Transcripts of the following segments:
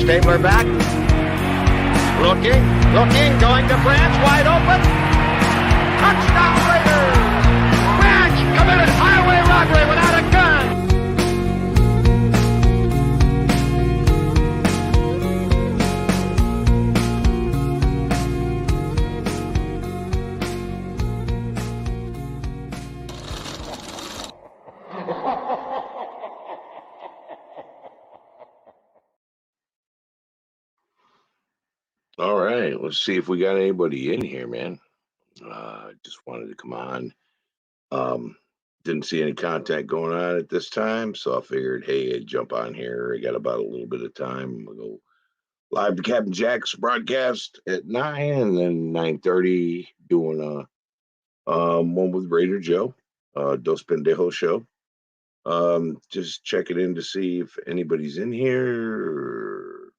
Stabler back. Looking, going to France, wide open. Touchdown Raiders! Branch committed highway robbery without a gun. All right, let's see if we got anybody in here, man. Just wanted to come on. Didn't see any contact going on at this time, so I figured, hey, I'd jump on here. I got about a little bit of time. We'll go live to Captain Jack's broadcast at 9 and then 9:30 doing one with Raider Joe, Dos Pendejos show. Just checking in to see if anybody's in here.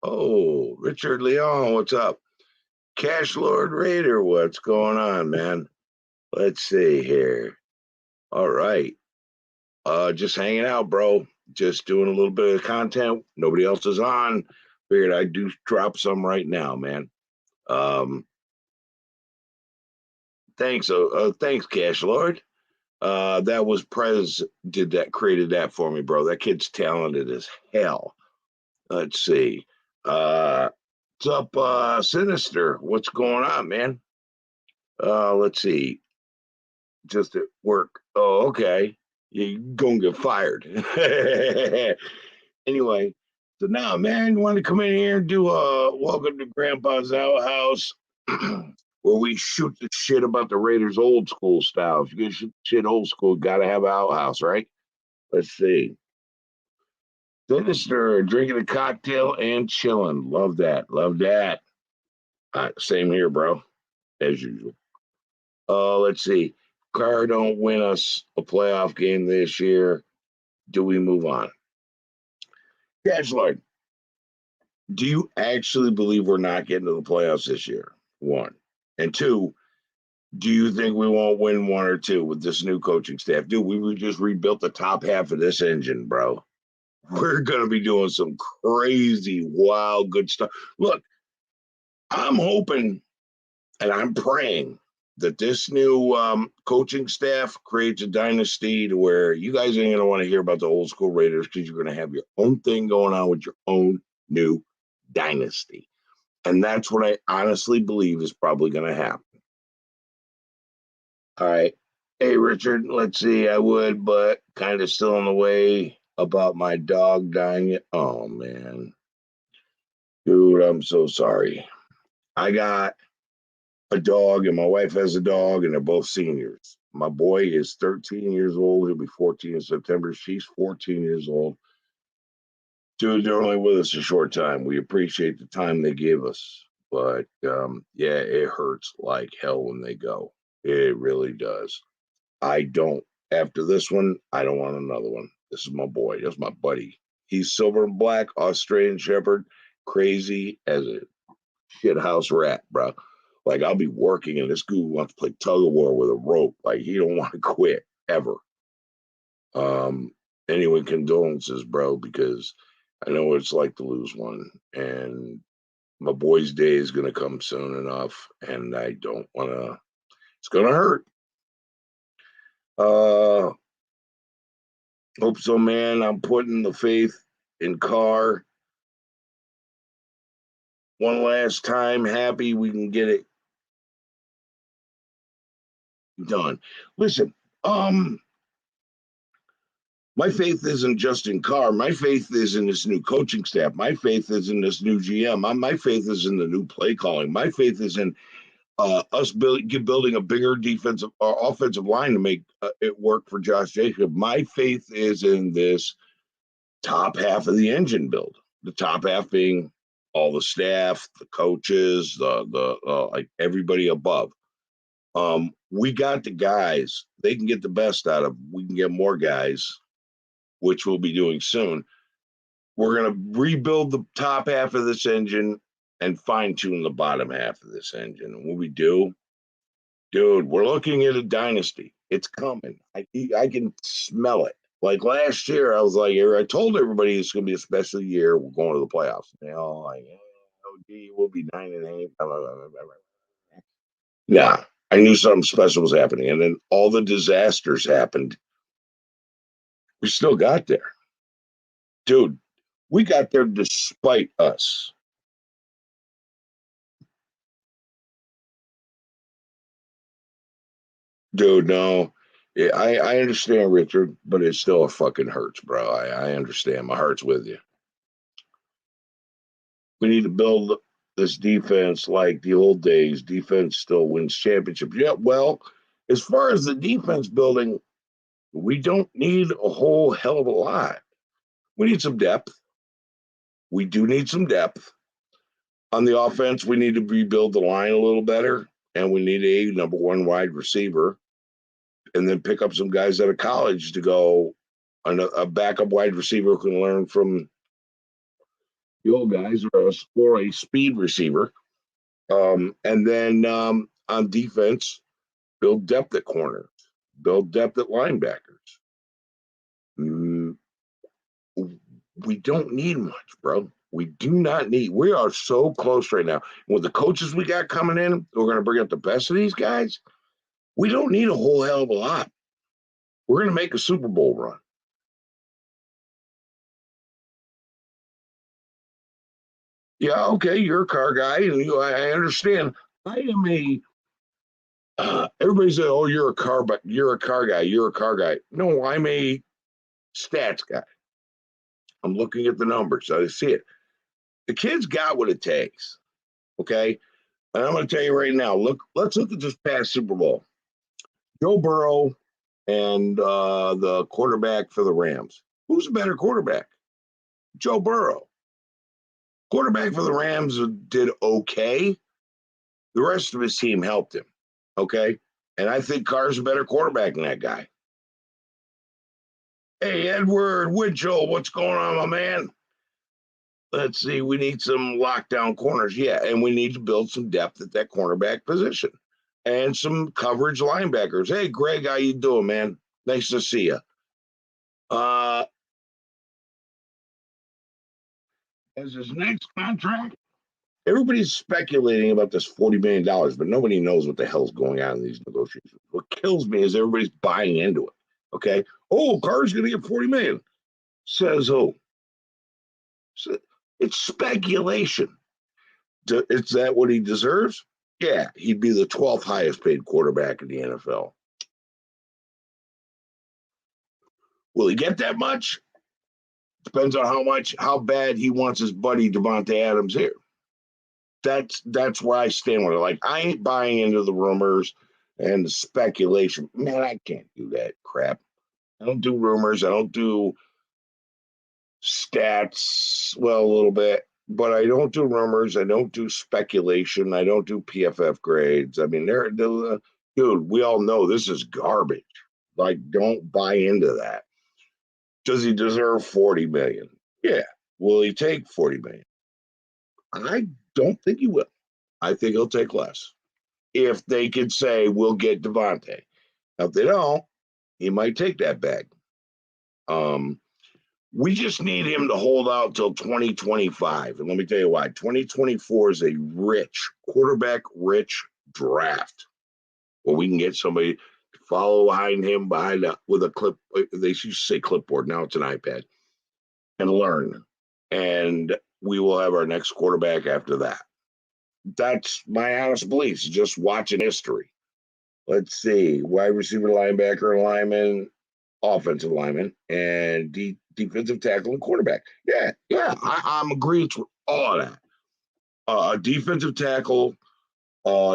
Oh, Richard Leon, what's up? Cash Lord Raider, what's going on, man? Let's see here. All right. Just hanging out, bro. Just doing a little bit of content. Nobody else is on. Figured I'd drop some right now, man. Thanks. Thanks, Cash Lord. That was Prez created that for me, bro. That kid's talented as hell. Let's see. What's up, Sinister? What's going on, man? Let's see. Just at work. Oh, okay. You're gonna get fired. Anyway, so now, man, you want to come in here and do a welcome to Grandpa's Outhouse, where we shoot the shit about the Raiders old school style. If you're gonna shoot shit old school, gotta have an outhouse, right? Let's see. Sinister, drinking a cocktail and chilling. Love that. Love that. Same here, bro. As usual. Let's see. Carr don't win us a playoff game this year. Do we move on? Cash Lord, do you actually believe we're not getting to the playoffs this year? One. And two, do you think we won't win one or two with this new coaching staff? Dude, we just rebuilt the top half of this engine, bro. We're going to be doing some crazy, wild, good stuff. Look, I'm hoping and I'm praying that this new coaching staff creates a dynasty to where you guys ain't going to want to hear about the old school Raiders because you're going to have your own thing going on with your own new dynasty. And that's what I honestly believe is probably going to happen. All right. Hey, Richard, let's see. I would, but kind of still in the way about my dog dying. Oh, man. Dude, I'm so sorry. I got a dog and my wife has a dog and they're both seniors. My boy is 13 years old. He'll be 14 in September. She's 14 years old. Dude, they're only with us a short time. We appreciate the time they give us. But, yeah, it hurts like hell when they go. It really does. After this one, I don't want another one. This is my boy. That's my buddy. He's silver and black, Australian Shepherd, crazy as a shithouse rat, bro. Like, I'll be working and this dude wants to play tug of war with a rope. Like, he don't want to quit, ever. Anyway, condolences, bro, because I know what it's like to lose one. And my boy's day is going to come soon enough, and I don't want to. It's going to hurt. Hope so, man. I'm putting the faith in Carr. One last time. Happy we can get it done. Listen, my faith isn't just in Carr. My faith is in this new coaching staff. My faith is in this new GM. My faith is in the new play calling. My faith is in us building a bigger defensive or offensive line to make it work for Josh Jacobs. My faith is in this top half of the engine build. The top half being all the staff, the coaches, the like everybody above. We got the guys. They can get the best out of. We can get more guys, which we'll be doing soon. We're going to rebuild the top half of this engine and fine-tune the bottom half of this engine. And when we do, dude, we're looking at a dynasty. It's coming. I can smell it. Like last year, I was like, I told everybody it's going to be a special year. We're going to the playoffs. They all like, oh, gee, we'll be 9-8. Blah, blah, blah, blah, blah. Nah, I knew something special was happening. And then all the disasters happened. We still got there. Dude, we got there despite us. Dude, no. I understand, Richard, but it still fucking hurts, bro. I understand. My heart's with you. We need to build this defense like the old days. Defense still wins championships. Yeah, well, as far as the defense building, we don't need a whole hell of a lot. We need some depth. We do need some depth. On the offense, we need to rebuild the line a little better, and we need a number one wide receiver, and then pick up some guys out of college to go a backup wide receiver who can learn from the old guys or a speed receiver. And then on defense, build depth at corners, build depth at linebackers. Mm, we don't need much, bro. We do not need. We are so close right now. With the coaches we got coming in, we're going to bring up the best of these guys. We don't need a whole hell of a lot. We're going to make a Super Bowl run. Yeah, okay, you're a car guy, and I understand. I am a. Everybody says, "Oh, you're a car, but you're a car guy. You're a car guy." No, I'm a stats guy. I'm looking at the numbers. I see it. The kid's got what it takes. Okay. And I'm going to tell you right now, let's look at this past Super Bowl. Joe Burrow and the quarterback for the Rams. Who's a better quarterback? Joe Burrow. Quarterback for the Rams did okay. The rest of his team helped him. Okay. And I think Carr's a better quarterback than that guy. Hey, Edward Winchell, what's going on, my man? Let's see. We need some lockdown corners. Yeah. And we need to build some depth at that cornerback position and some coverage linebackers. Hey, Greg, how you doing, man? Nice to see you. Uh, as his next contract, everybody's speculating about this $40 million, but nobody knows what the hell's going on in these negotiations. What kills me is everybody's buying into it. Okay. Oh, Carr's going to get 40 million. Says who? So it's speculation. Is that what he deserves? Yeah, he'd be the 12th highest paid quarterback in the NFL. Will he get that much? Depends on how bad he wants his buddy Devontae Adams here. That's where I stand with it. Like, I ain't buying into the rumors and the speculation. Man, I can't do that crap. I don't do rumors. I don't do stats. Well, a little bit, but I don't do rumors. I don't do speculation. I don't do PFF grades. I mean, dude, we all know this is garbage. Like, don't buy into that. Does he deserve 40 million? Yeah. Will he take 40 million? I don't think he will. I think he'll take less. If they could say we'll get Devontae. Now, if they don't, he might take that bag. Um, we just need him to hold out till 2025. And let me tell you why. 2024 is a quarterback rich draft where we can get somebody to follow behind him with a clip. They used to say clipboard. Now it's an iPad, and learn. And we will have our next quarterback after that. That's my honest beliefs, just watching history. Let's see. Wide receiver, linebacker, lineman, offensive lineman, and defensive tackle and quarterback. Yeah, I'm agreeing with all of that. Defensive tackle,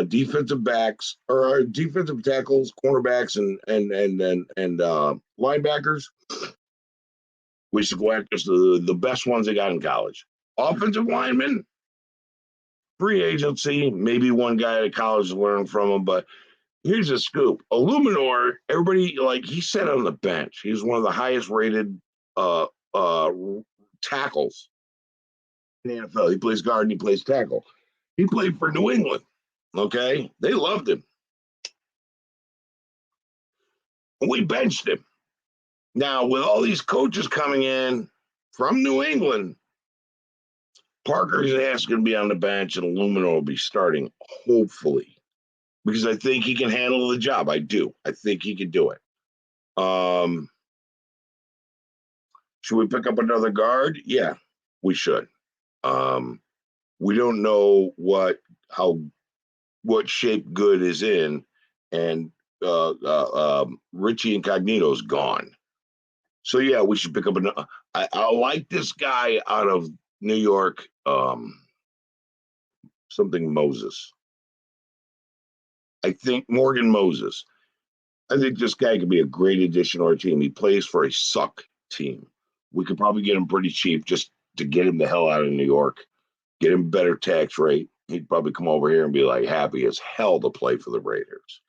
defensive backs, or defensive tackles, cornerbacks, and linebackers. We should go after the best ones they got in college. Offensive linemen, free agency, maybe one guy at college learned from him, but here's a scoop. Illuminor, everybody, like, he sat on the bench. He's one of the highest rated uh, uh, tackles in the NFL. He plays guard and he plays tackle. He played for New England. Okay. They loved him. We benched him. Now, with all these coaches coming in from New England, Parker's ass going to be on the bench and Lumino will be starting, hopefully, because I think he can handle the job. I do. I think he can do it. Should we pick up another guard? Yeah, we should. We don't know what shape Good is in, and Richie Incognito's gone. So yeah, we should pick up another. I like this guy out of New York, something Moses. I think Morgan Moses. I think this guy could be a great addition to our team. He plays for a suck team. We could probably get him pretty cheap just to get him the hell out of New York, get him better tax rate. He'd probably come over here and be like happy as hell to play for the Raiders.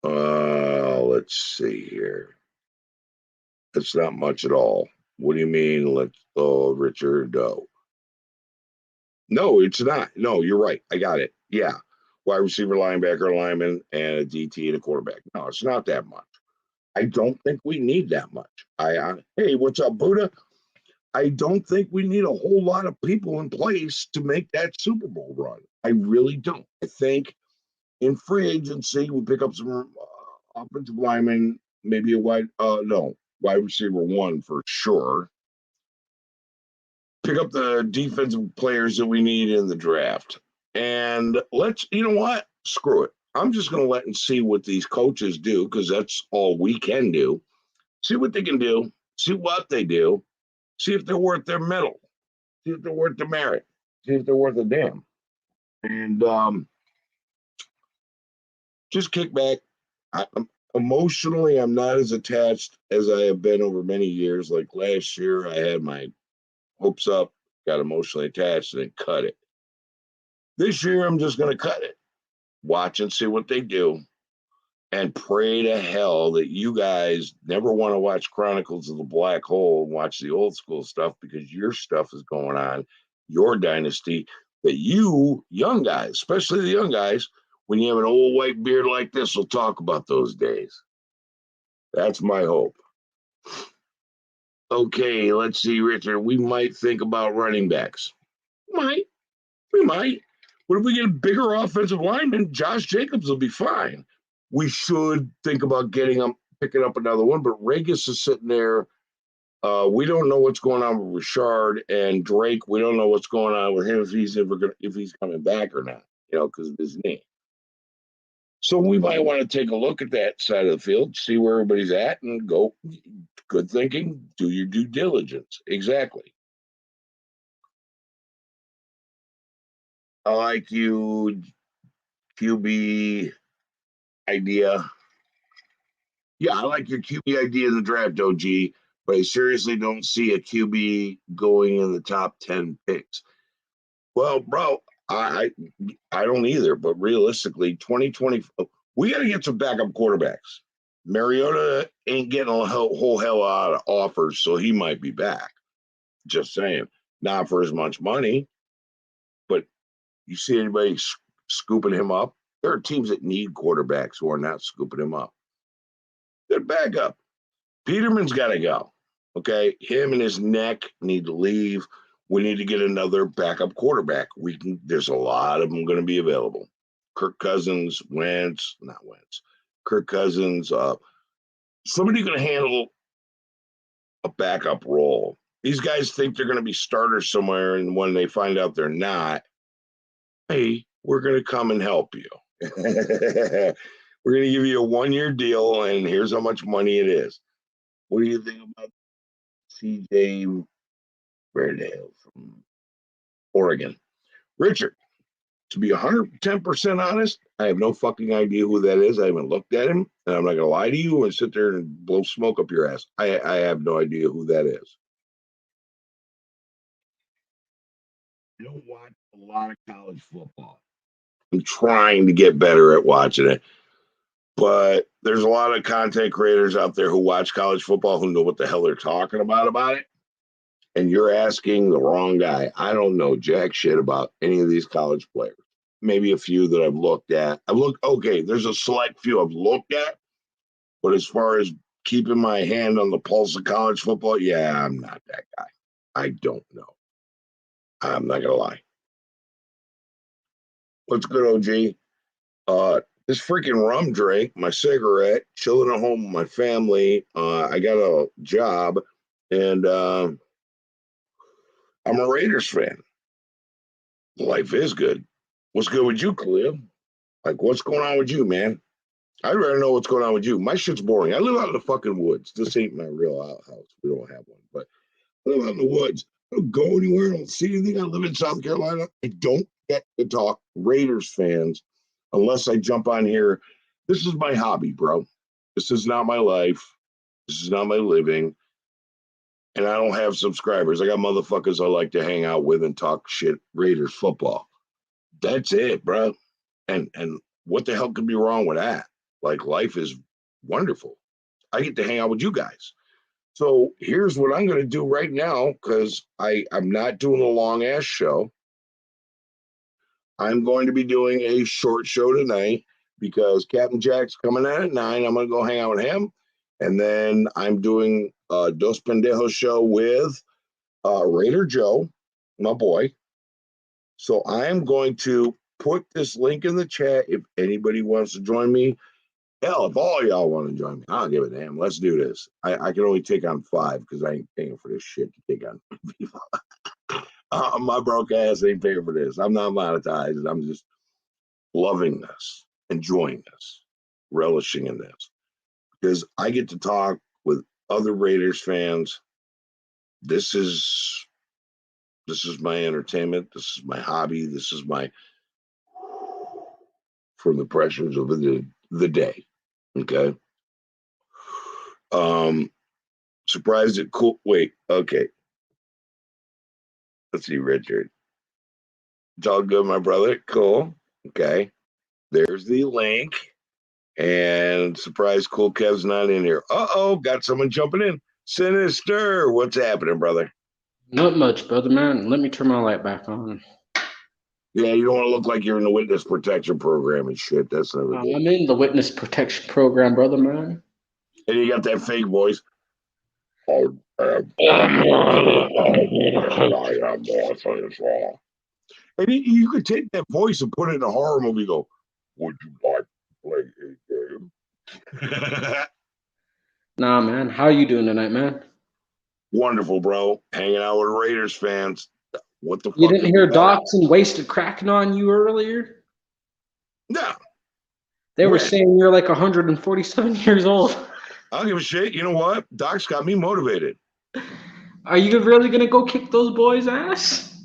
Let's see here. That's not much at all. What do you mean? Richard. No, it's not. No, you're right. I got it. Yeah. Wide receiver, linebacker, lineman, and a DT and a quarterback. No, it's not that much. I don't think we need that much. Hey, what's up, Buddha? I don't think we need a whole lot of people in place to make that Super Bowl run. I really don't. I think in free agency, we pick up some offensive linemen, maybe wide receiver one for sure. Pick up the defensive players that we need in the draft. And you know what? Screw it. I'm just going to let and see what these coaches do because that's all we can do. See what they can do. See what they do. See if they're worth their medal. See if they're worth their merit. See if they're worth a damn. And just kick back. Emotionally, I'm not as attached as I have been over many years. Like last year, I had my hopes up, got emotionally attached, and then cut it. This year, I'm just going to cut it. Watch and see what they do. And pray to hell that you guys never want to watch Chronicles of the Black Hole and watch the old school stuff because your stuff is going on, your dynasty, that you, young guys, especially the young guys, when you have an old white beard like this, will talk about those days. That's my hope. Okay, let's see, Richard. We might think about running backs. We might. But if we get a bigger offensive lineman, Josh Jacobs will be fine. We should think about picking up another one. But Regis is sitting there. We don't know what's going on with Richard and Drake. We don't know what's going on with him if he's coming back or not. Because of his knee. So we might want to take a look at that side of the field, see where everybody's at, and go. Good thinking. Do your due diligence. Exactly. I like you, QB idea. Yeah, I like your QB idea in the draft, OG, but I seriously don't see a QB going in the top 10 picks. Well, bro, I don't either, but realistically, 2020, we got to get some backup quarterbacks. Mariota ain't getting a whole hell lot of offers, so he might be back. Just saying. Not for as much money, but you see anybody scooping him up? There are teams that need quarterbacks who are not scooping him up. They're backup. Peterman's got to go. Okay, him and his neck need to leave. We need to get another backup quarterback. There's a lot of them going to be available. Kirk Cousins, not Wentz. Kirk Cousins, somebody going to handle a backup role. These guys think they're going to be starters somewhere, and when they find out they're not, hey, we're going to come and help you. We're going to give you a 1-year deal, and here's how much money it is. What do you think about CJ Verdale from Oregon? Richard, to be 110% honest, I have no fucking idea who that is. I haven't looked at him, and I'm not going to lie to you and sit there and blow smoke up your ass. I have no idea who that is. I don't watch a lot of college football. I'm trying to get better at watching it. But there's a lot of content creators out there who watch college football who know what the hell they're talking about it. And you're asking the wrong guy. I don't know jack shit about any of these college players. Maybe a few that I've looked at. Okay, there's a select few I've looked at. But as far as keeping my hand on the pulse of college football. Yeah, I'm not that guy. I don't know. I'm not gonna lie. What's good, OG? This freaking rum drink, my cigarette, chilling at home with my family. I got a job, and I'm a Raiders fan. Life is good. What's good with you, Khalil? Like, what's going on with you, man? I'd rather know what's going on with you. My shit's boring. I live out in the fucking woods. This ain't my real outhouse. We don't have one, but I live out in the woods. I don't go anywhere. I don't see anything. I live in South Carolina. I don't get to talk Raiders fans unless I jump on here. This is my hobby, bro. This is not my life. This is not my living. And I don't have subscribers. I got motherfuckers I like to hang out with and talk shit Raiders football. That's it, bro. And what the hell could be wrong with that? Like, life is wonderful. I get to hang out with you guys. So here's what I'm going to do right now, because I'm not doing a long ass show. I'm going to be doing a short show tonight because Captain Jack's coming in at 9. I'm going to go hang out with him. And then I'm doing a Dos Pendejos show with Raider Joe, my boy. So I'm going to put this link in the chat if anybody wants to join me. Hell, if all y'all want to join me, I don't give a damn. Let's do this. I can only take on 5 because I ain't paying for this shit to take on people. My broke ass ain't paying for this. I'm not monetized. I'm just loving this, enjoying this, relishing in this. Because I get to talk with other Raiders fans. This is my entertainment. This is my hobby. This is my from the pressures of the day. Okay. Surprised at cool. Wait. Okay. Let's see, Richard. It's all good, my brother. Cool. Okay. There's the link. And surprise, Cool Kev's not in here. Uh-oh, got someone jumping in. Sinister. What's happening, brother? Not much, brother, man. Let me turn my light back on. Yeah, you don't want to look like you're in the witness protection program and shit. That's never good. I'm in the witness protection program, brother, man. And you got that fake voice. And you could take that voice and put it in a horror movie. Go, would you like to play a game? Nah, man. How you doing tonight, man? Wonderful, bro. Hanging out with Raiders fans. What the fuck? You didn't hear Doxson wasted cracking on you earlier? No. They were saying you're like 147 years old. I don't give a shit. You know what? Doc's got me motivated. Are you really going to go kick those boys' ass?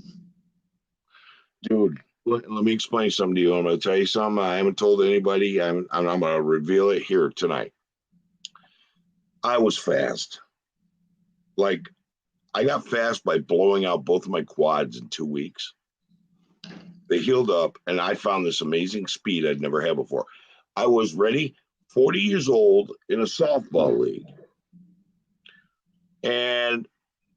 Dude, let me explain something to you. I'm going to tell you something. I haven't told anybody. I'm going to reveal it here tonight. I was fast. Like, I got fast by blowing out both of my quads in 2 weeks. They healed up, and I found this amazing speed I'd never had before. I was ready, 40 years old, in a softball league. And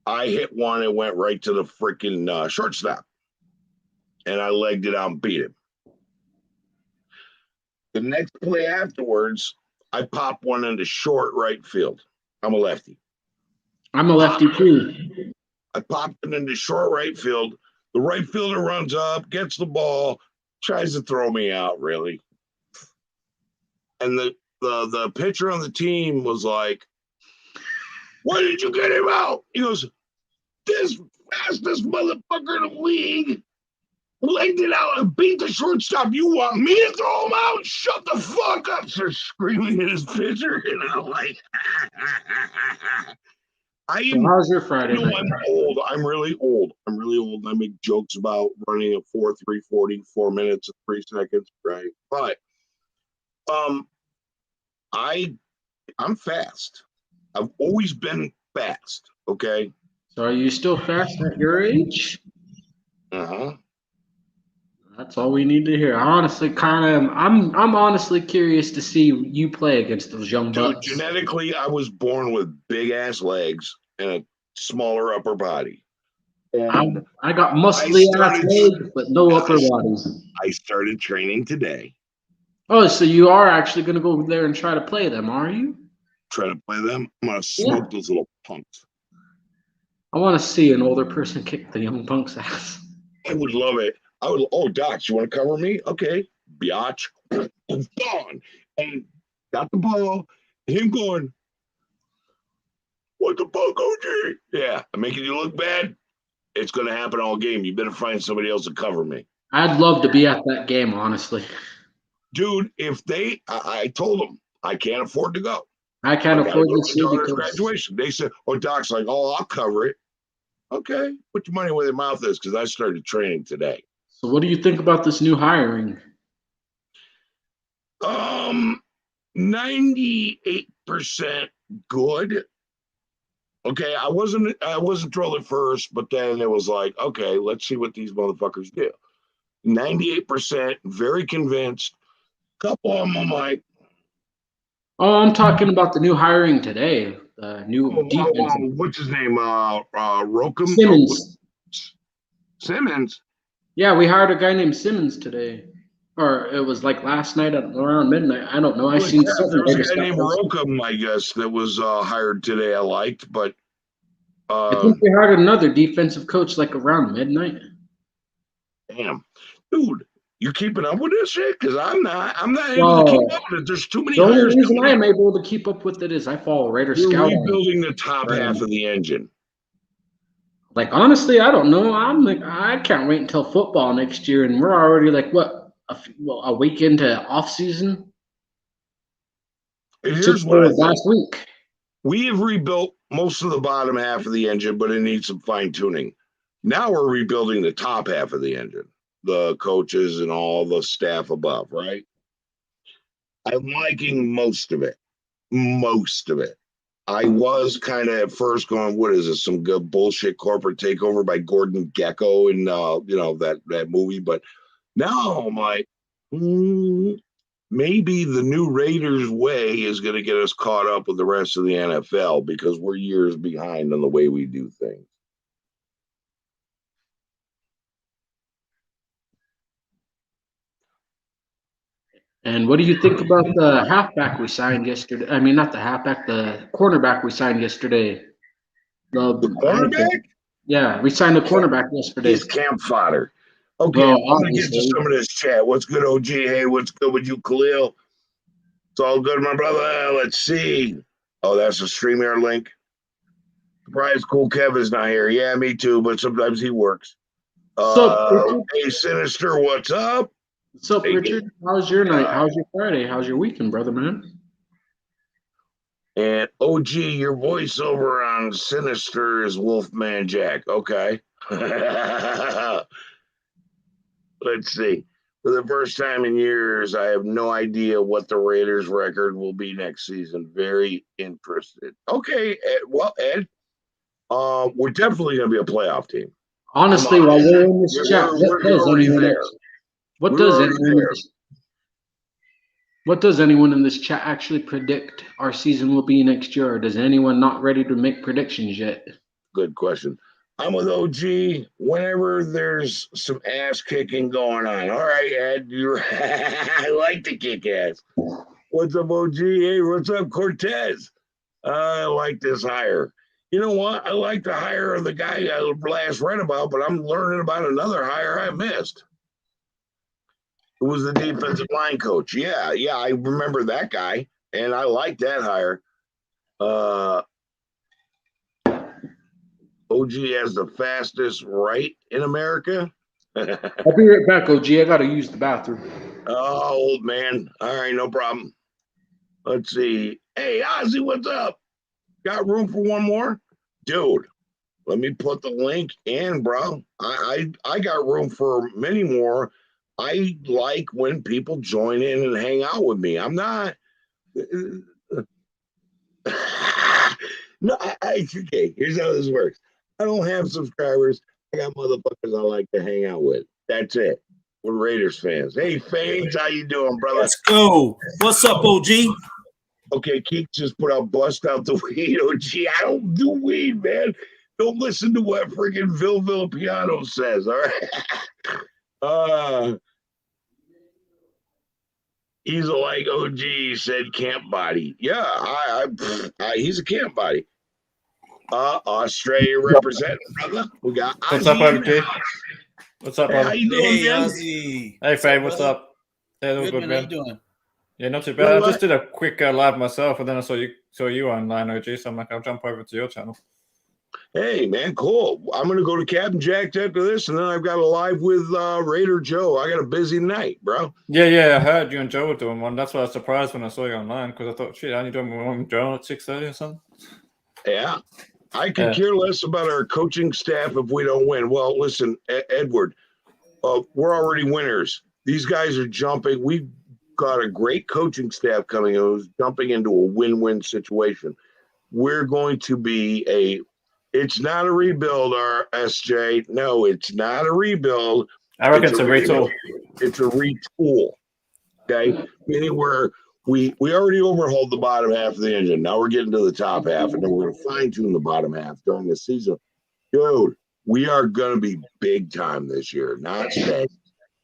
I hit one and went right to the freaking shortstop. And I legged it out and beat him. The next play afterwards, I popped one into short right field. I'm a lefty. I'm a lefty too. I popped it into short right field. The right fielder runs up, gets the ball, tries to throw me out, really. And the pitcher on the team was like, "Why did you get him out?" He goes, "This fastest motherfucker in the league legged it out and beat the shortstop. You want me to throw him out? Shut the fuck up!" Started screaming at his pitcher, and I'm like, how's your Friday night? I'm old. I'm really old. I'm really old. And I make jokes about running a 4.3 40, 4 minutes and 3 seconds, right? But I'm fast. I've always been fast. Okay. So are you still fast at your age? That's all we need to hear. I'm honestly curious to see you play against those young bucks. Dude, genetically, I was born with big ass legs and a smaller upper body. And I got muscly ass legs, but no upper body. I started training today. Oh, so you are actually going to go there and try to play them, are you? try to play them. I'm gonna Yeah. smoke those little punks. I want to see an older person kick the young punk's ass. I would love it. I would. Oh, Doc, you want to cover me? Okay, biatch, gone, and got the ball. Him going, what the fuck, OG? Yeah, I'm making you look bad. It's gonna happen all game. You better find somebody else to cover me, I'd love to be at that game, honestly. dude. If I told them I can't afford to go. I can't I gotta afford go to this my year daughter's because graduation. They said, "Oh, Doc's like, oh, I'll cover it." Okay, put your money where your mouth is, because I started training today. So what do you think about this new hiring? 98% good. Okay, I wasn't thrilled at first, but then it was like, okay, let's see what these motherfuckers do. 98%, very convinced. Couple of them, I'm like, Oh, I'm talking about the new hiring today. The new defensive what's his name? Rokum? Simmons. Simmons. Yeah, we hired a guy named Simmons today. Or it was like last night at around midnight. I don't know. I seen something. There was a guy named Rokum, I guess, that was hired today. I liked, but I think we hired another defensive coach like around midnight. damn, dude, you keeping up with this shit? Because I'm not able to keep up with it. There's too many The only hires. reason I am able to keep up with it is I follow Raider You're Scout. rebuilding the top half of the engine. Like honestly, I don't know. I'm like I can't wait until football next year, and we're already like what a week into off season. Here's what I think. Last week. We have rebuilt most of the bottom half of the engine, but it needs some fine tuning. Now we're rebuilding the top half of the engine, the coaches and all the staff above, right? I'm liking most of it. Most of it. I was kind of at first going, what is this? Some good bullshit corporate takeover by Gordon Gekko in that movie. But now I'm like, maybe the new Raiders way is going to get us caught up with the rest of the NFL, because we're years behind on the way we do things. And what do you think about the halfback we signed yesterday? I mean, not the halfback, the cornerback we signed yesterday. The cornerback? Yeah, we signed a cornerback yesterday. He's camp fodder. Okay, Well, I'm going to get to some of this chat. What's good, OG? Hey, what's good with you, Khalil? It's all good, my brother. Let's see. Oh, that's a StreamYard link. Surprised Cool Kevin's not here. Yeah, me too, but sometimes he works. What's up, Richard? Hey, Sinister, what's up? What's up, Richard? How's your night? How's your Friday? How's your weekend, brother, man? And OG, your voiceover on Sinister is Wolfman Jack. Okay. Let's see. For the first time in years, I have no idea what the Raiders' record will be next season. Very interested. Okay, Ed, well, Ed, we're definitely going to be a playoff team. Honestly, while we're in this chat, what does anyone in this chat actually predict our season will be next year? Or does anyone not ready to make predictions yet? Good question. I'm with OG whenever there's some ass kicking going on. All right, Ed, I like to kick ass. What's up, OG? Hey, what's up, Cortez? I like this hire. You know what? I like the hire of the guy I last read about, but I'm learning about another hire I missed. It was the defensive line coach. Yeah, I remember that guy, and I like that hire. OG has the fastest right in America. I'll be right back, OG. I got to use the bathroom. Oh, old man. All right, no problem. Let's see. Hey, Ozzy, what's up? Got room for one more? Dude, let me put the link in, bro. I got room for many more. I like when people join in and hang out with me. I'm not. No, okay, here's how this works. I don't have subscribers. I got motherfuckers I like to hang out with. That's it. We're Raiders fans. Hey, Fangs, how you doing, brother? Let's go. What's up, OG? Okay, Keith just put out bust out the weed. OG, I don't do weed, man. Don't listen to what freaking Vil Piano says, all right? He's like, OG said camp body. Yeah, he's a camp body. Australia representing, brother. We got What's up, Ozzy in the OG? house. What's up, Hey, how brother? you doing, Hey, man? Ozzy. Hey, Faye, what's brother? up? Yeah, all good, How you man. doing? Yeah, not too You bad. know I just what? did a quick live myself, and then I saw you online, OG. So I'm like, I'll jump over to your channel. Hey, man, cool. I'm gonna go to Captain Jack after this, and then I've got a live with Raider Joe. I got a busy night, bro. Yeah, I heard you and Joe were doing one. That's why I was surprised when I saw you online because I thought, shit, aren't you doing one with Joe at 6:30 or something? Yeah, I could care less about our coaching staff if we don't win. Well, listen, Edward, we're already winners. These guys are jumping. We've got a great coaching staff coming in who's jumping into a win-win situation. We're going to be it's not a rebuild, our SJ. No, it's not a rebuild. I reckon it's a retool. It's a retool. Okay. Meaning we already overhauled the bottom half of the engine. Now we're getting to the top half, and then we're gonna fine-tune the bottom half during the season. Dude, we are gonna be big time this year. Not steady.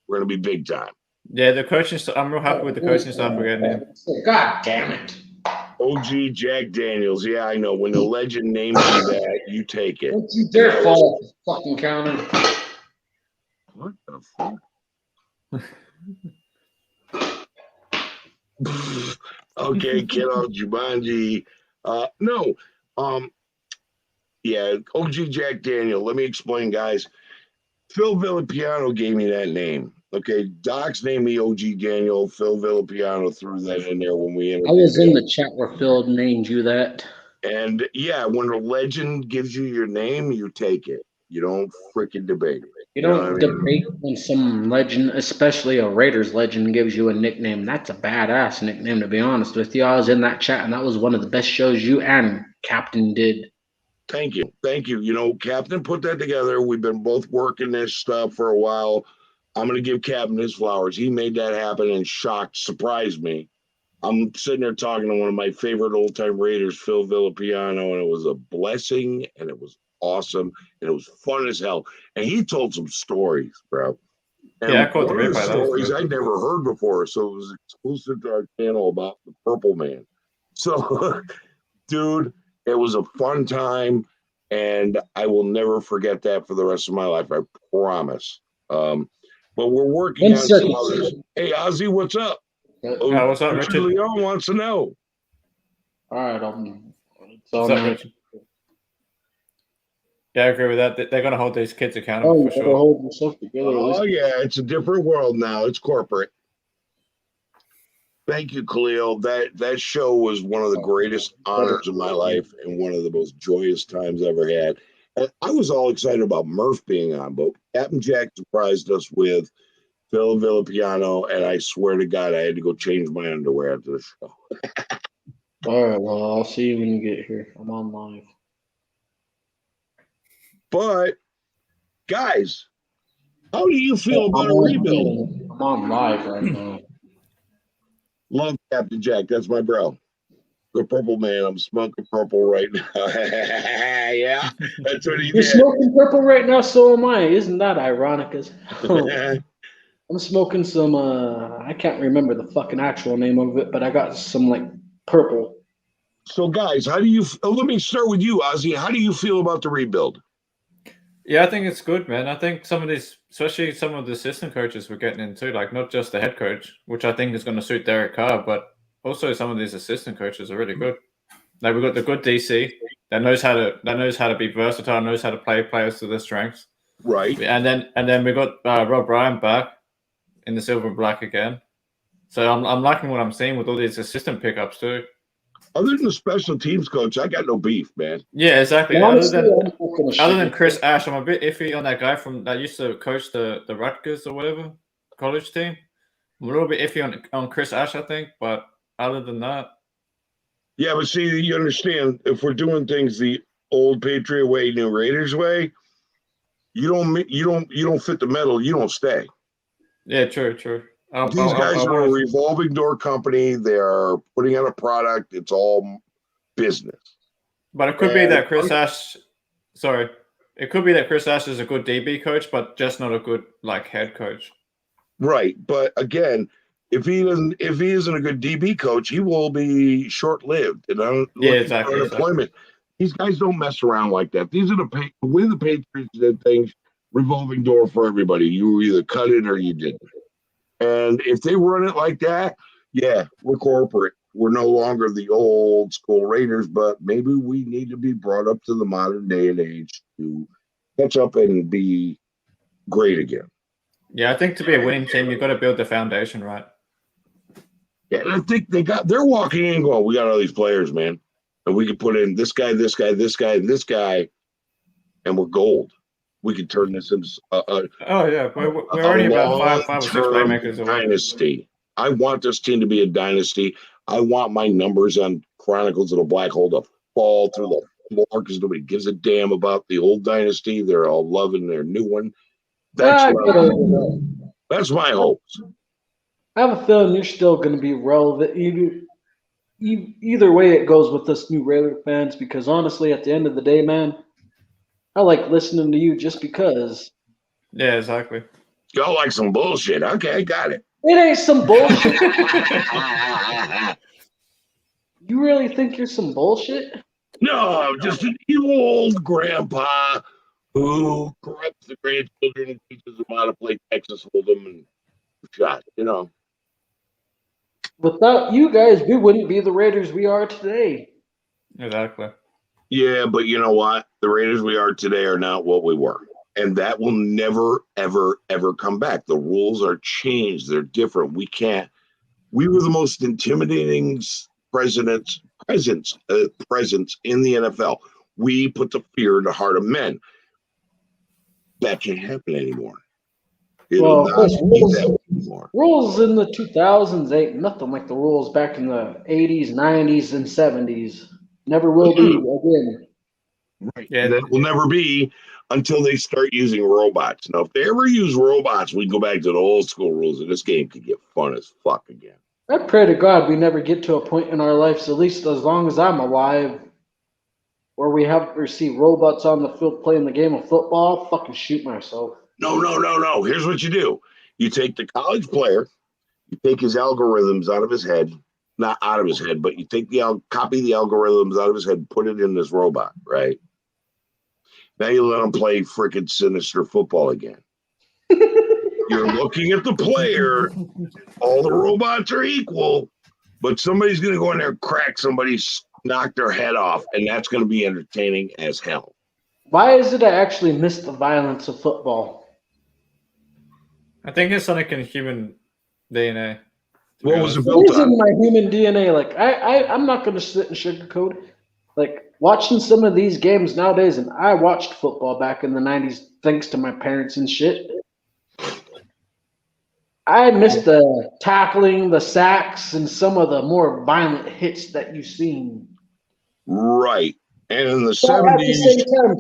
We're gonna be big time. Yeah, the coaching I'm real happy with the coaching staff we're getting in. God damn it. OG Jack Daniels. Yeah, I know. When the legend names you that, you take it. Don't you dare fall off the fucking counter. What the fuck? Okay, kiddo, Jumanji. No. Yeah, OG Jack Daniel. Let me explain, guys. Phil Villapiano gave me that name. Okay, Doc's named me OG Daniel. Phil Villapiano threw that in there when we I was in the chat where Phil named you that. And yeah, when a legend gives you your name, you take it. You don't freaking debate it. You don't debate when some legend, especially a Raiders legend, gives you a nickname. That's a badass nickname, to be honest with you. I was in that chat, and that was one of the best shows you and Captain did. Thank you. You know, Captain put that together. We've been both working this stuff for a while. I'm going to give Captain his flowers. He made that happen and surprised me. I'm sitting there talking to one of my favorite old-time Raiders, Phil Villapiano, and it was a blessing, and it was awesome, and it was fun as hell. And he told some stories, bro. And yeah, I caught the one of the replay. stories I'd never heard before, so it was exclusive to our channel about the Purple Man. So, dude, it was a fun time, and I will never forget that for the rest of my life. I promise. But we're working on some others. Hey, Ozzy, what's up? What's up, Richard? Leon wants to know. All right, what's up, Richard? Yeah, I agree with that. They're going to hold these kids accountable for sure. Hold yourself together, yeah, it's a different world now. It's corporate. Thank you, Khalil. That show was one of the greatest honors of my life and one of the most joyous times I ever had. And I was all excited about Murph being on, but Captain Jack surprised us with Phil Villapiano, and I swear to God, I had to go change my underwear after the show. All right, well, I'll see you when you get here. I'm on live. But, guys, how do you feel about a rebuild? I'm on live right now. Love Captain Jack. That's my bro. The Purple Man. I'm smoking purple right now. Yeah, that's what he did. You're smoking purple right now, so am I. Isn't that ironic as hell? I'm smoking some, I can't remember the fucking actual name of it, but I got some, like, purple. So, guys, how do you let me start with you, Ozzy. How do you feel about the rebuild? Yeah, I think it's good, man. I think some of these, especially some of the assistant coaches we're getting into, like not just the head coach, which I think is going to suit Derek Carr, but also some of these assistant coaches are really good. Like we've got the good DC that knows how to be versatile, knows how to play players to their strengths. Right. And then we got Rob Ryan back in the silver and black again. So I'm liking what I'm seeing with all these assistant pickups too. Other than the special teams coach, I got no beef, man. Yeah, exactly. Honestly, other than Chris Ash, I'm a bit iffy on that guy that used to coach the Rutgers or whatever college team. I'm a little bit iffy on Chris Ash, I think, but other than that. Yeah, but see, you understand, if we're doing things the old Patriot way, new Raiders way, you don't fit the metal, you don't stay. Yeah, true. These guys are a revolving door company. They are putting out a product. It's all business. But it could be that Chris Ash. Sorry, it could be that Chris Ash is a good DB coach, but just not a good head coach. Right, but again, if he isn't a good DB coach, he will be short-lived. And I'm looking exactly. for unemployment. These guys don't mess around like that. These are the Patriots did things revolving door for everybody. You either cut it or you didn't. And if they run it like that, yeah, we're corporate. We're no longer the old school Raiders, but maybe we need to be brought up to the modern day and age to catch up and be great again. Yeah, I think to be a winning team, you've got to build the foundation right. Yeah, and I think they're walking in going, we got all these players, man. And we can put in this guy, this guy, this guy, and this guy, and we're gold. We could turn this into we're already about five or six playmakers away. Dynasty. I want this team to be a dynasty. I want my numbers on Chronicles of the Black Hole to fall through the floor because nobody gives a damn about the old dynasty. They're all loving their new one. That's my hopes. I have a feeling you're still going to be relevant. Either way it goes with us new Raider fans, because honestly, at the end of the day, man, I like listening to you just because. Yeah, exactly. Y'all like some bullshit. Okay, got it. It ain't some bullshit. You really think you're some bullshit? No, just an evil old grandpa who corrupts the grandchildren and teaches them how to play Texas Hold'em and shot, Without you guys, we wouldn't be the Raiders we are today. Exactly. Yeah, but you know what? The Raiders we are today are not what we were. And that will never, ever, ever come back. The rules are changed. They're different. We were the most intimidating presence in the NFL. We put the fear in the heart of men. That can't happen anymore. It'll not be that anymore. Rules in the 2000s ain't nothing like the rules back in the 80s, 90s, and 70s. Never will be again. Right. Yeah. That will never be until they start using robots. Now, if they ever use robots, we go back to the old school rules, and this game could get fun as fuck again. I pray to God we never get to a point in our lives, at least as long as I'm alive, where we have to see robots on the field playing the game of football. I'll fucking shoot myself. No. Here's what you do. You take the college player, you take his algorithms out of his head, not out of his head, but you take copy the algorithms out of his head, put it in this robot, right? Now you let him play freaking sinister football again. You're looking at the player. All the robots are equal, but somebody's going to go in there and crack somebody, knock their head off, and that's going to be entertaining as hell. Why is it I actually miss the violence of football? I think it's something in human DNA. What was it built on? It is in my human DNA. Like I'm not going to sit and sugarcoat. Like watching some of these games nowadays, and I watched football back in the 90s thanks to my parents and shit. I missed the tackling, the sacks, and some of the more violent hits that you've seen. Right. And in the 70s. At the same time,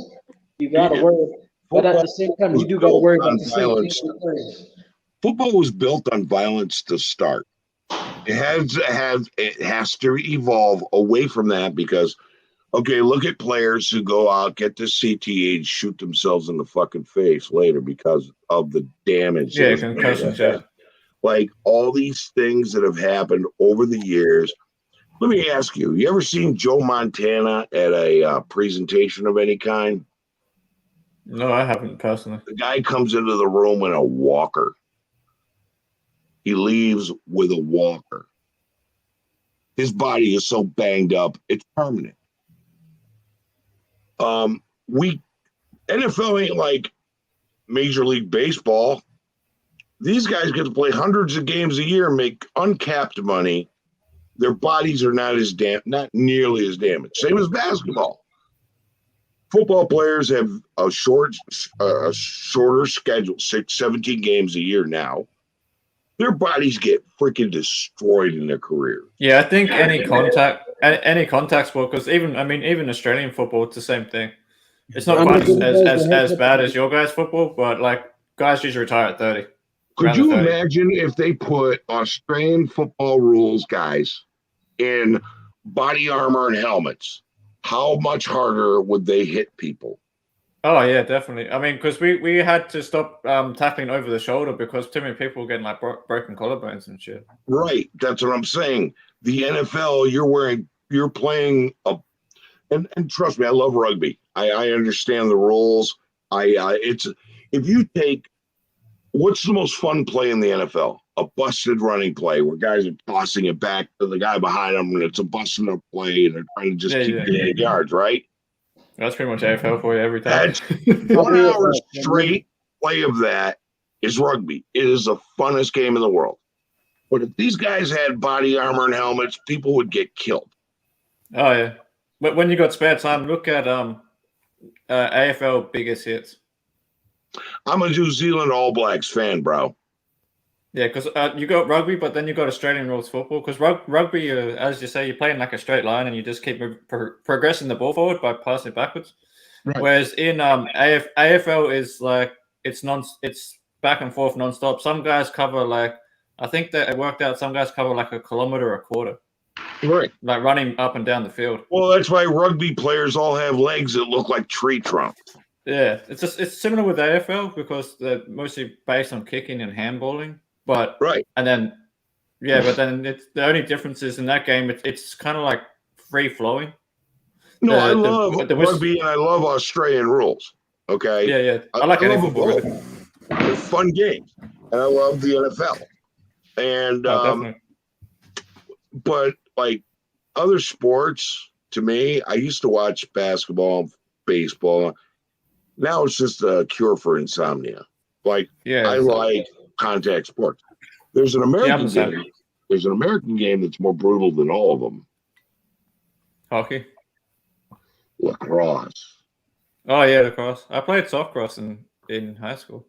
you got to worry. But at the same time, you do got to worry about the violence. Football was built on violence to start. It has to evolve away from that because, okay, look at players who go out, get the CTE, shoot themselves in the fucking face later because of the damage. Yeah, concussions. Yeah. Like all these things that have happened over the years. Let me ask you, you ever seen Joe Montana at a presentation of any kind? No, I haven't personally. The guy comes into the room in a walker. He leaves with a walker. His body is so banged up, it's permanent. NFL ain't like Major League Baseball. These guys get to play hundreds of games a year, make uncapped money. Their bodies are not nearly as damaged. Same as basketball. Football players have a shorter schedule, 17 games a year now. Their bodies get freaking destroyed in their career. Yeah, I think any contact sport, because even Australian football, it's the same thing. It's not quite as bad as your guys' football, but like guys usually retire at 30. Could you imagine if they put Australian football rules guys in body armor and helmets? How much harder would they hit people? Oh yeah, definitely. I mean, because we had to stop tackling over the shoulder because too many people were getting like broken collarbones and shit. Right. That's what I'm saying. The NFL, you're playing a, and trust me, I love rugby. I understand the rules. It's if you take what's the most fun play in the NFL? A busted running play where guys are tossing it back to the guy behind them, and it's a busted up play, and they're trying to just keep getting yards, right? That's pretty much AFL for you every time. That's 1 hour straight play of that is rugby. It is the funnest game in the world. But if these guys had body armor and helmets, people would get killed. Oh yeah, but when you got spare time, look at AFL biggest hits. I'm a New Zealand All Blacks fan, bro. Yeah, because you got rugby, but then you got Australian rules football. Because rugby, as you say, you're playing like a straight line, and you just keep progressing the ball forward by passing it backwards. Right. Whereas in AFL is like it's back and forth non-stop. Some guys cover like I think that it worked out. Some guys cover like 1.25 kilometers. Right. Like running up and down the field. Well, that's why rugby players all have legs that look like tree trunks. Yeah, it's similar with AFL because they're mostly based on kicking and handballing. But right, and then but then it's the only difference is in that game it's kind of like free flowing. No, I love rugby and I love Australian rules. Okay. Yeah. I like any football. They're fun games, and I love the NFL. And definitely. But like other sports, to me, I used to watch basketball, baseball. Now it's just a cure for insomnia. Like I like contact sports. There's an American game. There's an American game that's more brutal than all of them. Hockey. Lacrosse. Oh yeah, lacrosse. I played softcross in high school.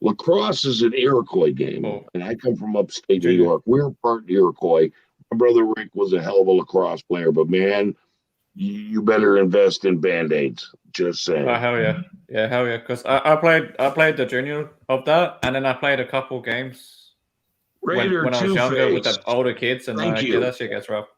Lacrosse is an Iroquois game, and I come from upstate New York. We're part Iroquois. My brother Rick was a hell of a lacrosse player, but man, you better invest in Band-Aids. Just saying. Oh hell yeah, hell yeah! Because I played the junior of that, and then I played a couple games when I was younger with the older kids, and that shit gets rough.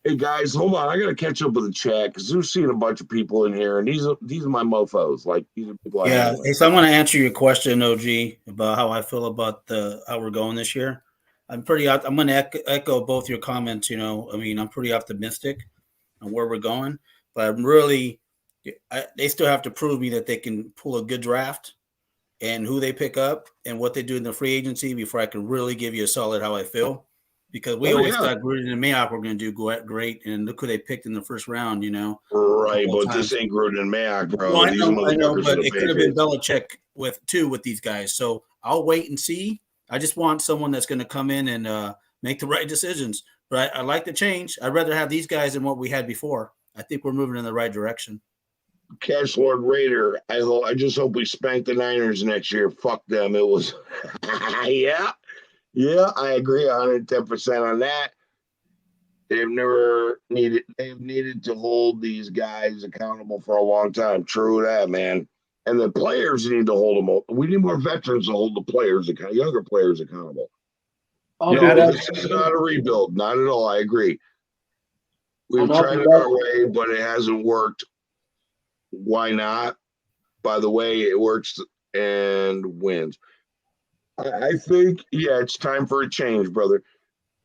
Hey guys, hold on! I gotta catch up with the chat because we're seeing a bunch of people in here, and these are my mofo's. Like these are people. Yeah, so I'm going to answer your question, OG, about how I feel about how we're going this year. I'm going to echo both your comments. I'm pretty optimistic on where we're going, but I'm really. They still have to prove me that they can pull a good draft and who they pick up and what they do in the free agency before I can really give you a solid how I feel. Because we always thought Gruden and Mayock were going to do great, and look who they picked in the first round, Right, but this ain't Gruden and Mayock, bro. Well, I know, but it could have been Belichick with these guys. So I'll wait and see. I just want someone that's going to come in and make the right decisions. But I like the change. I'd rather have these guys than what we had before. I think we're moving in the right direction. Cash Lord Raider, I just hope we spank the Niners next year. Fuck them. It was, yeah, I agree 110% on that. They've needed to hold these guys accountable for a long time. True that, man. And the players need to hold them. We need more veterans to hold the players, younger players accountable. This is not a rebuild. Not at all. I agree. We've tried it our way, but it hasn't worked. Why not? By the way, it works and wins. I think, it's time for a change, brother.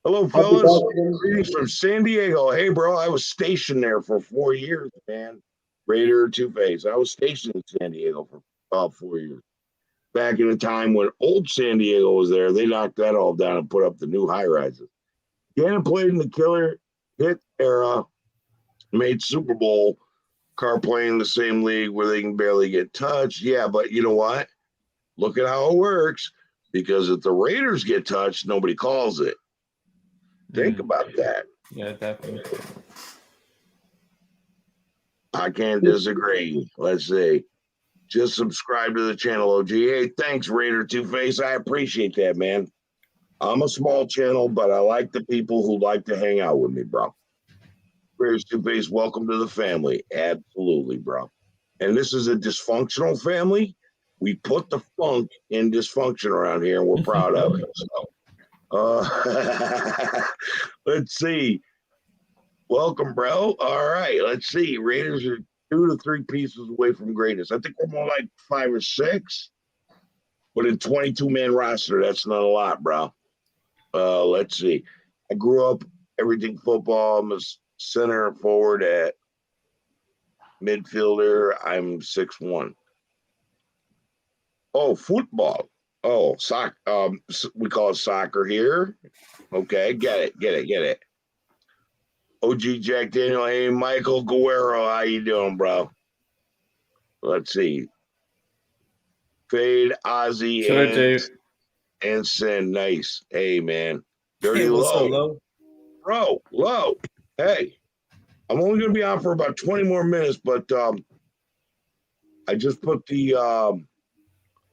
Hello, fellas. Greetings from San Diego. Hey, bro, I was stationed there for 4 years, man. Raider Two-Face. I was stationed in San Diego for about 4 years. Back in the time when old San Diego was there, they knocked that all down and put up the new high-rises. Gannon played in the killer hit era, made Super Bowl. Carr playing in the same league where they can barely get touched. Yeah, but you know what? Look at how it works. Because if the Raiders get touched, nobody calls it. Think about that. Yeah, definitely. I can't disagree. Let's see. Just subscribe to the channel, OG. Hey, thanks, Raider Two-Face. I appreciate that, man. I'm a small channel, but I like the people who like to hang out with me, bro. Raider Two-Face, welcome to the family. Absolutely, bro. And this is a dysfunctional family. We put the funk in dysfunction around here, and we're proud of it. So, let's see. Welcome, bro. All right, let's see. Raiders are 2 to 3 pieces away from greatness. I think we're more like 5 or 6. But in 22-man roster, that's not a lot, bro. Let's see. I grew up everything football. I'm a center forward at midfielder. I'm 6'1". Oh, football. Oh, soccer. We call it soccer here. Okay, get it. OG Jack Daniel, hey, Michael Guerrero, how you doing, bro? Let's see. Fade, Ozzy, and Sin. Nice. Hey, man. Dirty Hey, what's Low. up, Low? Bro, Low. Hey, I'm only going to be on for about 20 more minutes, but I just put the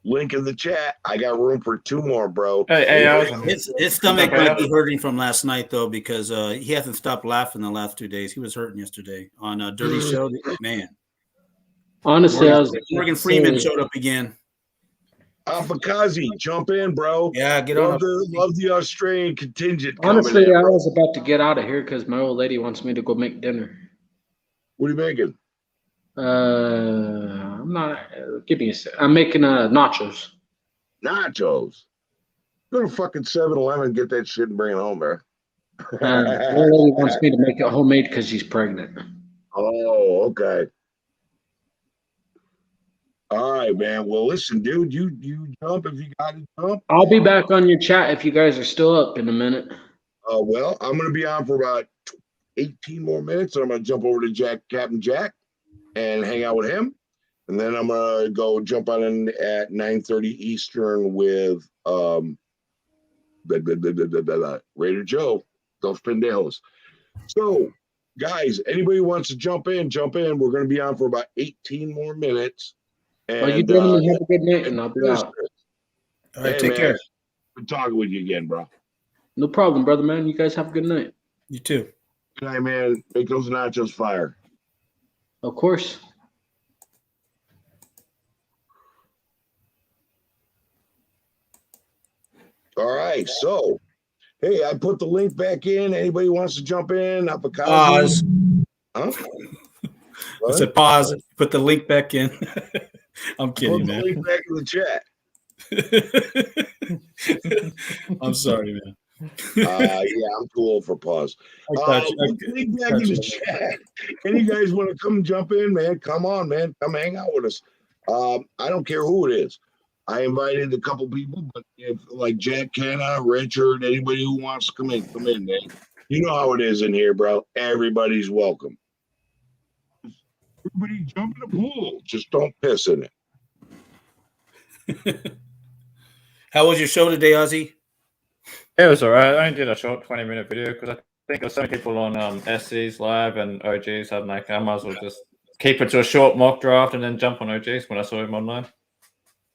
link in the chat. I got room for 2 more, bro. Hey, His stomach might be hurting from last night, though, because he hasn't stopped laughing the last 2 days. He was hurting yesterday on a Dirty Show. Man. Honestly, Morgan Freeman showed up again. Alfakazi, jump in, bro. Yeah, get love on. Love the Australian contingent. Honestly, coming in, I bro. was about to get out of here because my old lady wants me to go make dinner. What are you making? I'm not. Give me a sec. I'm making nachos. Nachos. Go to fucking 7-Eleven, get that shit and bring it home, bro. My old lady wants me to make it homemade because she's pregnant. Oh, okay. All right, man. Well, listen, dude, you jump if you got to jump. I'll be back on your chat if you guys are still up in a minute. Well, I'm going to be on for about 18 more minutes, and I'm going to jump over to Captain Jack, and hang out with him, and then I'm going to go jump on in at 9:30 Eastern with Raider Joe, Dos Pendejos. So, guys, anybody who wants to jump in. We're going to be on for about 18 more minutes. And, Well, you gentlemen have a good night, and I'll be out. All right, take care. Good talking with you again, bro. No problem, brother, man. You guys have a good night. You too. Good night, man. Make those nachos fire. Of course. All right, so hey, I put the link back in. Anybody wants to jump in? Pause. Huh? I said pause. Put the link back in. I'm kidding, put the man. link back in the chat. I'm sorry, man. Yeah, I'm too old for pause. Put the link back in the chat. Any guys want to come jump in, man? Come on, man. Come hang out with us. I don't care who it is. I invited a couple people, but if like Jack Canna, Richard, anybody who wants to come in, man. You know how it is in here, bro. Everybody's welcome. Everybody jump in the pool. Just don't piss in it. How was your show today, Ozzy? It was alright. I only did a short 20-minute video because I think there's so many people on SC's live and OG's. I'm like, I might as well just keep it to a short mock draft and then jump on OG's when I saw him online.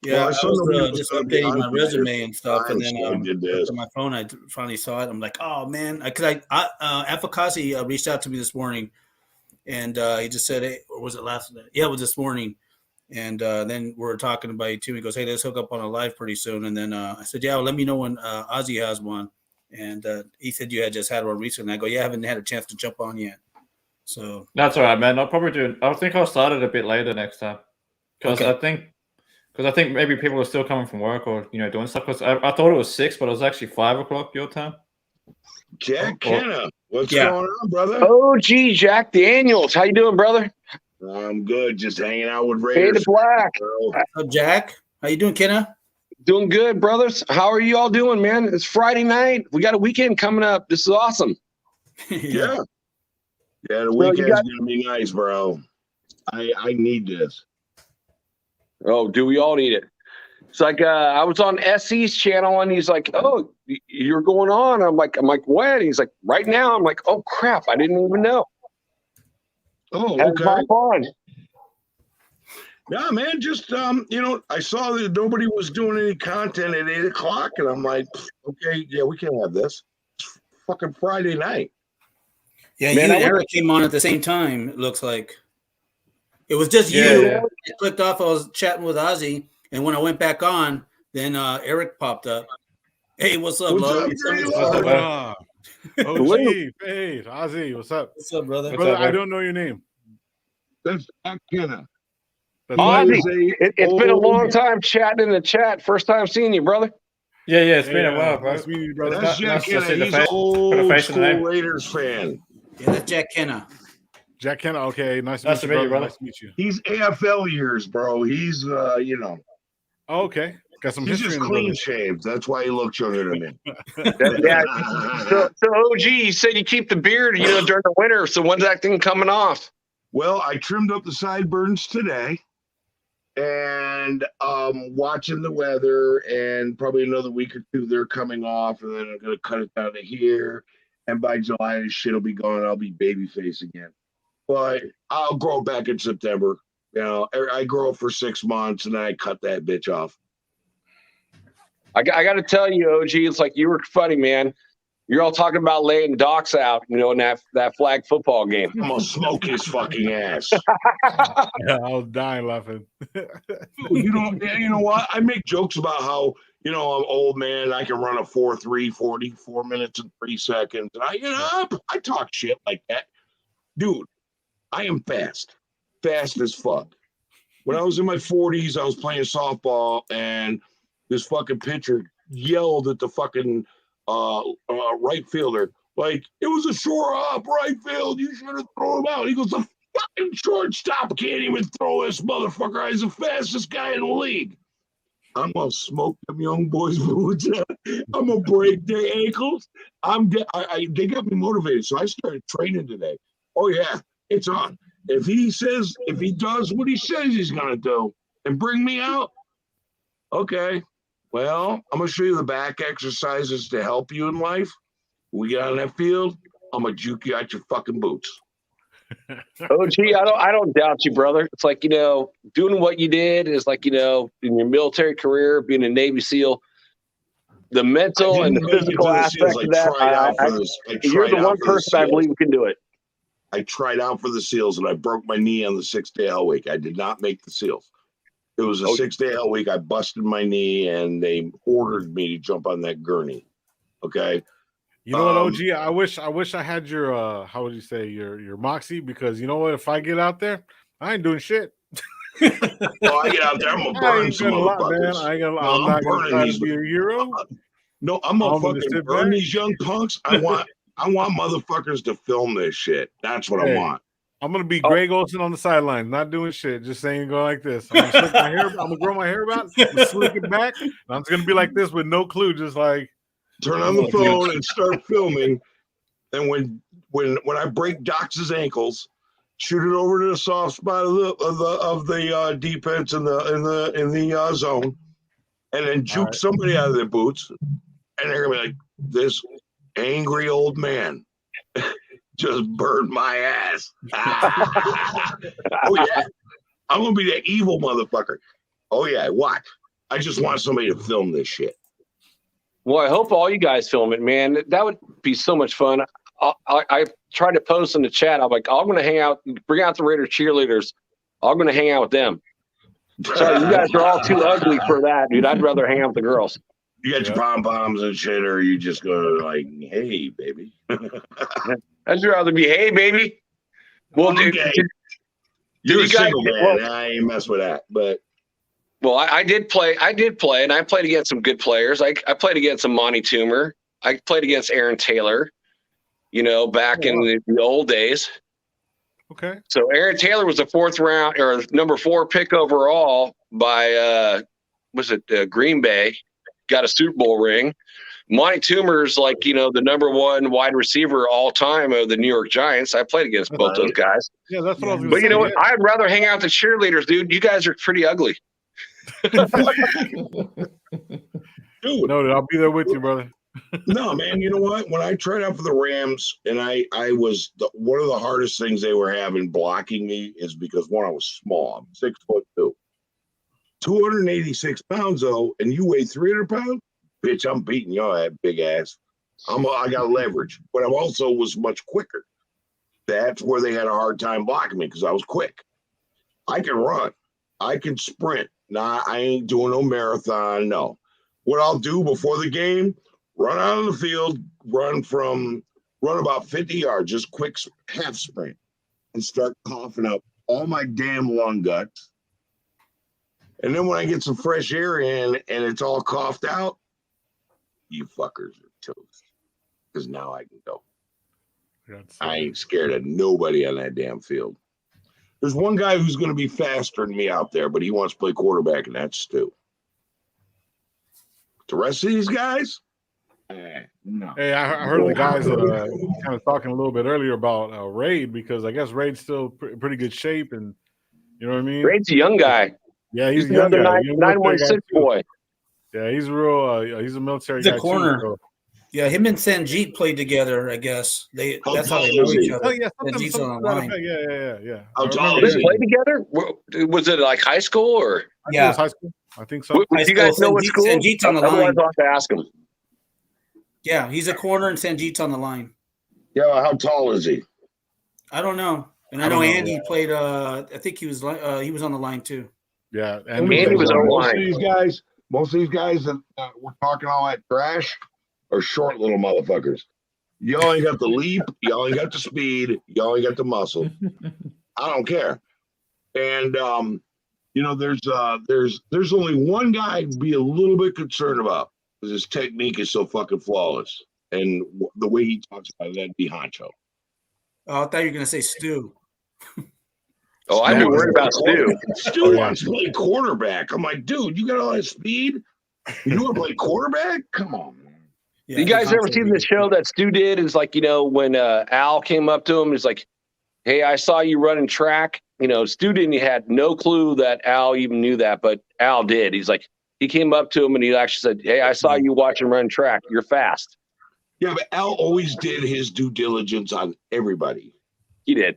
Yeah, Well, I was just updating my resume and stuff, and then on my phone, I finally saw it. I'm like, oh man, because Afakazi reached out to me this morning, and he just said, hey, or was it last night? Yeah, it was this morning, and then we were talking about it too. He goes, hey, let's hook up on a live pretty soon, and then I said, yeah, well, let me know when Ozzy has one, and he said you had just had one recently. I go, yeah, I haven't had a chance to jump on yet, so that's all right, man. I'll probably do. I think I'll start it a bit later next time because I think maybe people are still coming from work or doing stuff. Because I thought it was 6, but it was actually 5 o'clock your time. Jack Kenna, what's going on, brother? OG Jack Daniels, how you doing, brother? I'm good, just hanging out with Raiders. Fade to black. What's up, Jack? How you doing, Kenna? Doing good, brothers. How are you all doing, man? It's Friday night. We got a weekend coming up. This is awesome. Yeah, the weekend's gonna be nice, bro. I need this. Oh, do we all need it? It's like I was on SC's channel and he's like, "Oh, you're going on." I'm like, when? He's like, "Right now." I'm like, "Oh crap, I didn't even know." Oh, okay. Hop on. Yeah, man. Just I saw that nobody was doing any content at 8 o'clock, and I'm like, okay, yeah, we can have this. It's fucking Friday night. Yeah, man, you and Eric came on at the same time. It looks like. It was just you. Yeah. I clicked off. I was chatting with Ozzy, and when I went back on, then Eric popped up. Hey, what's up, Lo? What's up, OG, Fade, Ozzy, what's up? What's up, brother? Brother, I don't know your name. That's Jack Kenna. That's Ozzy, He is it's been a old- long time chatting in the chat. First time seeing you, brother. Yeah, it's been a while, bro. Nice meeting you, brother. That's Jack Nice to Kenna. see the He's face. Put a old face in the school name. Raiders fan. Yeah, that's Jack Kenna. Jack Kenna. Okay, nice to Nice meet you, brother. Nice to meet you. He's AFL years, bro. He's Oh, okay, got some he's history just in the clean brother. shaved. That's why he looks younger than me. Yeah. So OG, you said you keep the beard, during the winter. So when's that thing coming off? Well, I trimmed up the sideburns today, and watching the weather, and probably another week or two they're coming off, and then I'm gonna cut it down to here, and by July this shit will be gone. I'll be babyface again, but I'll grow back in September. I grow for 6 months and then I cut that bitch off. I got to tell you, OG, it's like you were funny, man. You're all talking about laying docs out, in that flag football game. I'm gonna smoke his fucking ass. Yeah, I was dying laughing. You know what? I make jokes about how I'm old man. I can run a 4.3, 44 minutes and 3 seconds. And I talk shit like that, dude. I am fast as fuck. When I was in my 40s, I was playing softball, and this fucking pitcher yelled at the fucking right fielder, like, it was a shore up right field. You should have thrown him out. He goes, the fucking shortstop can't even throw this motherfucker. He's the fastest guy in the league. I'm gonna smoke them young boys' boots. I'm gonna break their ankles. They got me motivated, so I started training today. Oh yeah, it's on. If he does what he says he's gonna do and bring me out, okay. Well, I'm gonna show you the back exercises to help you in life. When we get on that field, I'm gonna juke you out your fucking boots. OG, I don't doubt you, brother. It's like, doing what you did is like, in your military career, being a Navy SEAL, the mental and the physical aspect of that. You're the one person I believe can do it. I tried out for the SEALs and I broke my knee on the 6-day hell week. I did not make the SEALs. It was a 6-day hell week. I busted my knee and they ordered me to jump on that gurney. Okay. You know what, OG? I wish I had your how would you say your moxie, because you know what? If I get out there, I ain't doing shit. Well, I get out there, I'm gonna burn some motherfuckers. I'm not gonna try to be a hero. No, I'm gonna fucking burn these young punks. I want motherfuckers to film this shit. That's what I want. I'm gonna be Greg Olsen on the sideline, not doing shit, just saying go like this. I'm gonna slick my hair. I'm gonna grow my hair out, slick it back. And I'm just gonna be like this with no clue, just like turn on the phone and start filming. And when I break Doc's ankles, shoot it over to the soft spot of the defense in the zone, and then juke somebody out of their boots, and they're gonna be like, this angry old man just burned my ass. Oh yeah, I'm gonna be that evil motherfucker. Oh yeah, watch. I just want somebody to film this shit. Well, I hope all you guys film it, man. That would be so much fun. I tried to post in the chat. I'm like, I'm going to hang out, bring out the Raiders cheerleaders. I'm going to hang out with them. Sorry, you guys are all too ugly for that, dude. I'd rather hang out with the girls. You got your pom-poms and shit, or you just go like, hey, baby. I'd rather be, hey, baby. Well, dude, you're a single man. I ain't mess with that, but. Well, I did play, and I played against some good players. I played against some Monty Toomer. I played against Aaron Taylor, back in the old days. Okay. So Aaron Taylor was the 4th round or number 4 pick overall by Green Bay. Got a Super Bowl ring. Monty Toomer's like, the number 1 wide receiver all time of the New York Giants. I played against both those guys. Yeah, that's what I was going to say. But you know what? I'd rather hang out with the cheerleaders, dude. You guys are pretty ugly. Dude. No, I'll be there with you, brother. No, man, you know what? When I tried out for the Rams, and I was one of the hardest things they were having blocking me is because, one, I was small. I'm 6'2", 286 pounds though, and you weigh 300 pounds. Bitch, I'm beating y'all that big ass. I got leverage, but I also was much quicker. That's where they had a hard time blocking me because I was quick. I can run. I can sprint. Nah, I ain't doing no marathon. No. What I'll do before the game, run out of the field, run about 50 yards, just quick half sprint, and start coughing up all my damn lung guts. And then when I get some fresh air in and it's all coughed out, you fuckers are toast. Because now I can go. I ain't scared of nobody on that damn field. There's one guy who's going to be faster than me out there, but he wants to play quarterback, and that's Stu. The rest of these guys, no. Hey, I heard the guys kind of talking a little bit earlier about Raid, because I guess Raid's still pretty good shape, and you know what I mean. Raid's a young guy. Yeah, he's a young another guy. 916 boy. Yeah, he's real. He's a military He's guy a corner. too. So. Yeah, him and Sanjeet played together. I guess that's how they know each other. Oh yeah, Sanjeet's on the line. Yeah. How tall Did is they he? play together? Was it like high school or? Yeah, high school. I think so. Do you guys know what school? Sanjeet's on the Otherwise, line. I'll have to ask him. Yeah, he's a corner and Sanjeet's on the line. Yeah, how tall is he? I don't know. And I know Andy played. I think he was on the line too. Yeah, and Andy was on most line. Most of these guys that we're talking all that trash are short little motherfuckers. Y'all ain't got the leap. Y'all ain't got the speed. Y'all ain't got the muscle. I don't care. And there's only one guy I'd be a little bit concerned about because his technique is so fucking flawless, and the way he talks about it, that'd be Honcho. Oh, I thought you were gonna say Stu. Oh, I'd be worried about Stu. Stu wants to play quarterback. I'm like, dude, you got all that speed? You want to play quarterback? Come on, man. Yeah, You guys ever seen the show that Stu did? Is like, when Al came up to him, he's like, hey, I saw you running track. Stu had no clue that Al even knew that, but Al did. He's like, he came up to him and he actually said, hey, I saw you watching run track. You're fast. Yeah, but Al always did his due diligence on everybody. He did.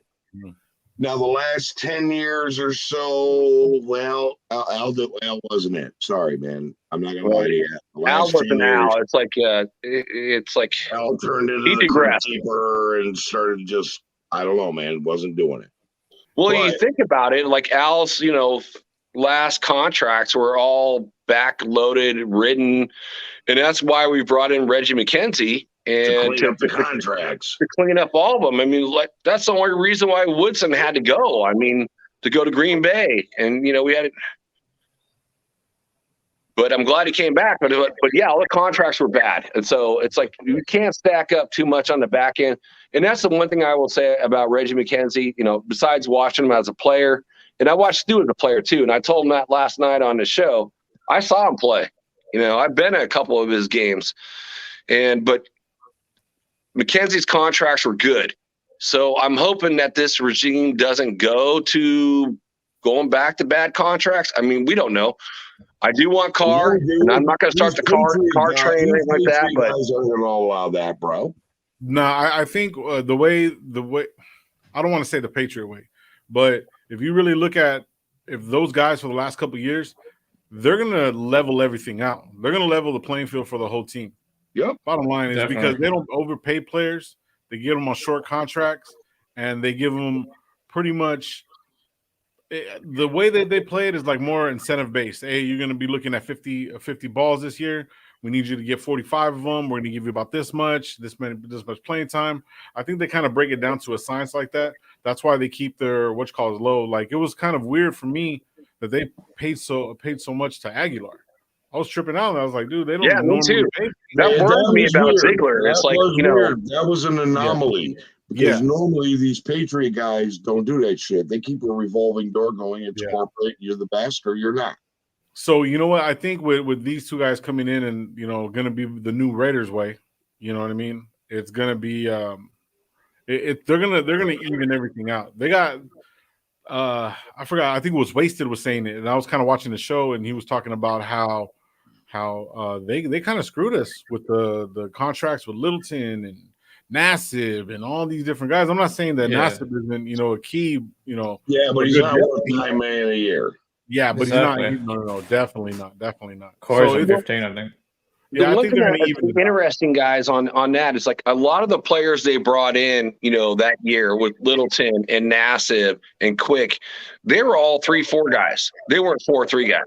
Now, the last 10 years or so, well, Al wasn't it. Sorry, man. I'm not going to lie to you. Al wasn't Al. It's like Al turned into he the digressed. keeper and started just, I don't know, man, wasn't doing it. Well, you think about it, like Al's, last contracts were all backloaded, written, and that's why we brought in Reggie McKenzie and to clean up the contracts. To clean up all of them. I mean, that's the only reason why Woodson had to go. I mean, to go to Green Bay, and we had it. But I'm glad he came back. But yeah, all the contracts were bad, and so it's like you can't stack up too much on the back end. And that's the one thing I will say about Reggie McKenzie. Besides watching him as a player, and I watched Stu as a player too. And I told him that last night on the show. I saw him play. I've been at a couple of his games, but McKenzie's contracts were good. So I'm hoping that this regime doesn't go to going back to bad contracts. I mean, we don't know. I do want Carr, and I'm not going to start the car train or anything like that. But guys aren't going to allow that, bro. No, I think the way I don't want to say the Patriot way, but if you really look at if those guys for the last couple of years, they're going to level everything out. They're going to level the playing field for the whole team. Yep. Bottom line is because they don't overpay players. They get them on short contracts, and they give them pretty much the way that they play it is like more incentive based. Hey, you're going to be looking at 50 balls this year. We need you to get 45 of them. We're going to give you about this much playing time. I think they kind of break it down to a science like that. That's why they keep their low. Like it was kind of weird for me that they paid so much to Aguilar. I was tripping out. And I was like, dude, they don't. Yeah, me too. That worried me about Ziegler. It's like weird. That was an anomaly. Because normally these Patriot guys don't do that shit. They keep a revolving door going. It's corporate. You're the best or you're not. So you know what? I think with these two guys coming in and going to be the new Raiders way. You know what I mean? It's going to be they're gonna even everything out. They got I forgot. I think it was Wasted was saying it, and I was kind of watching the show, and he was talking about how they kind of screwed us with the contracts with Littleton and Nassib and all these different guys. I'm not saying that Nassib isn't, a key, Yeah, but he's not one-time man of the year. Yeah, but exactly. he's not. No, definitely not. Cores so 15, I think. Yeah, I think the interesting guys on that is like a lot of the players they brought in, that year with Littleton and Nassib and Quick, they were all 3-4 guys. They weren't 4-3 guys.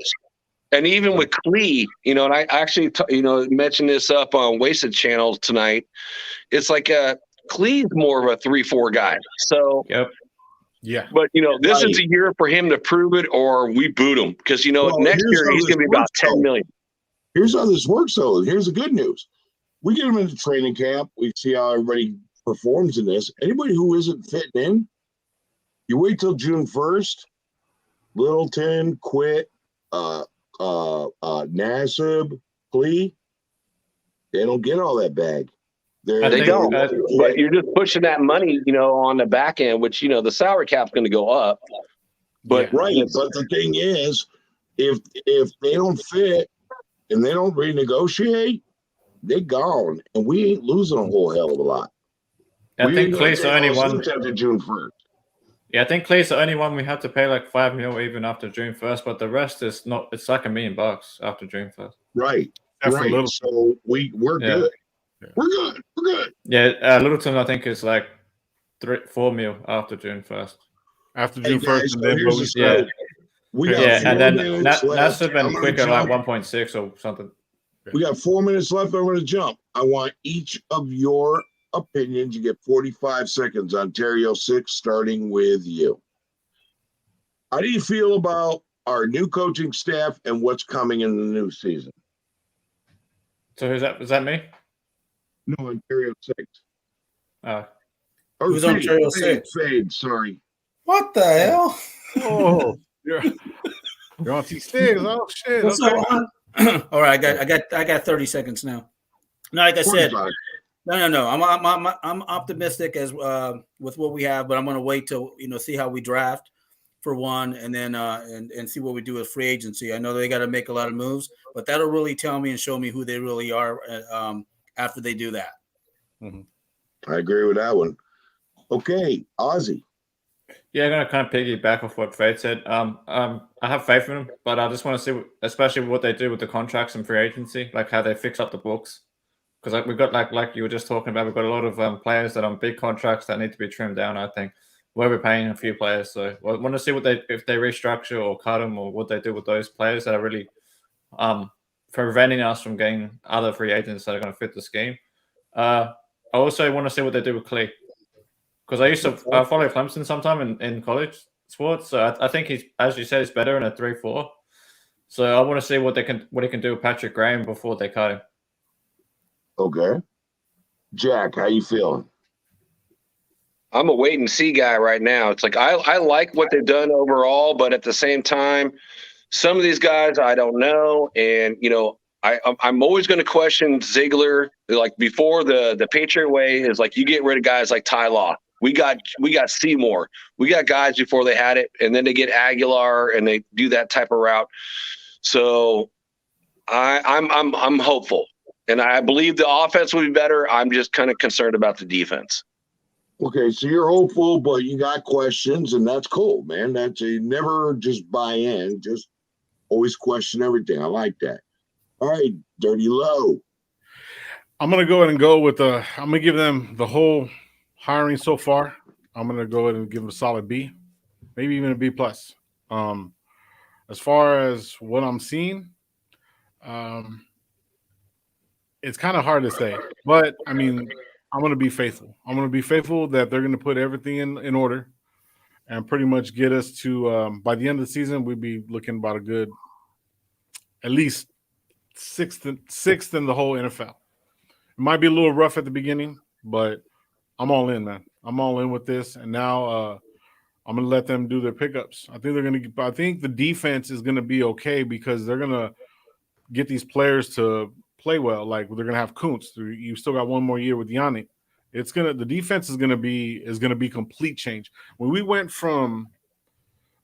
And even with Klee, and I actually, mentioned this up on Wasted Channel tonight. It's like Klee's more of a 3-4 guy. So Yeah. But this is a year for him to prove it, or we boot him because next year he's going to be about 10 million. Here's how this works, though. Here's the good news: we get him into training camp. We see how everybody performs in this. Anybody who isn't fitting in, you wait till June 1st. Littleton, Quit, Nassib, Plea. They don't get all that bag. They don't. But you're just pushing that money, on the back end, which the salary cap's going to go up. But But the thing is, if they don't fit and they don't renegotiate, they're gone, and we ain't losing a whole hell of a lot. I think Clay's the only one. After June 1st. Yeah, I think Clay's the only one we had to pay like $5 million even after June 1st, but the rest is not. It's like $1 million after June 1st. Right. Right. So we're good. We're good. We're good. Yeah, Littleton I think is like $4 million after June 1st. After June 1st, and then we got and then left. Nassib and Quick are like 1.6 or something. We got 4 minutes left. I'm going to jump. I want each of your opinions. You get 45 seconds. Ontario 6, starting with you. How do you feel about our new coaching staff and what's coming in the new season? So who's that? Is that me? No, Ontario 6. Who's Ontario 6? Fade, sorry. What the hell? Oh, you're on T6. Oh shit. What's Okay. up, all right, I got 30 seconds now. No, like I said, 45. no. I'm optimistic as with what we have, but I'm going to wait till see how we draft for one, and then and see what we do with free agency. I know they got to make a lot of moves, but that'll really tell me and show me who they really are after they do that. Mm-hmm. I agree with that one. Okay, Ozzy. Yeah, I'm gonna kind of piggyback off what Fade said. I have faith in them, but I just want to see, especially what they do with the contracts and free agency, like how they fix up the books. Because we've got like you were just talking about, we've got a lot of players that are on big contracts that need to be trimmed down. I think where we're paying a few players, so I want to see if they restructure or cut them, or what they do with those players that are really preventing us from getting other free agents that are going to fit the scheme. I also want to see what they do with Klee. Because I used to follow Clemson sometime in college sports, so I think he's, as you said, he's better in a 3-4. So I want to see what he can do with Patrick Graham before they cut him. Okay, Jack, how you feeling? I'm a wait and see guy right now. It's like I like what they've done overall, but at the same time, some of these guys I don't know, and I'm always going to question Ziegler. Like before the Patriot way is like you get rid of guys like Ty Law. We got Seymour. We got guys before they had it, and then they get Aguilar and they do that type of route. So I'm hopeful, and I believe the offense will be better. I'm just kind of concerned about the defense. Okay, so you're hopeful, but you got questions, and that's cool, man. That's never just buy in, just always question everything. I like that. All right, Dirty Low. I'm gonna go ahead and go with I'm gonna give them the whole hiring so far. I'm gonna go ahead and give them a solid B, maybe even a B plus. As far as what I'm seeing, it's kind of hard to say, but I mean, I'm gonna be faithful. I'm gonna be faithful that they're gonna put everything in order and pretty much get us to by the end of the season, we'd be looking about a good at least sixth in the whole NFL. It might be a little rough at the beginning, but I'm all in, man. I'm all in with this, and now I'm gonna let them do their pickups. I think the defense is gonna be okay because they're gonna get these players to play well. Like they're gonna have Kuntz. You still got one more year with Yannick. The defense is gonna be complete change. When we went from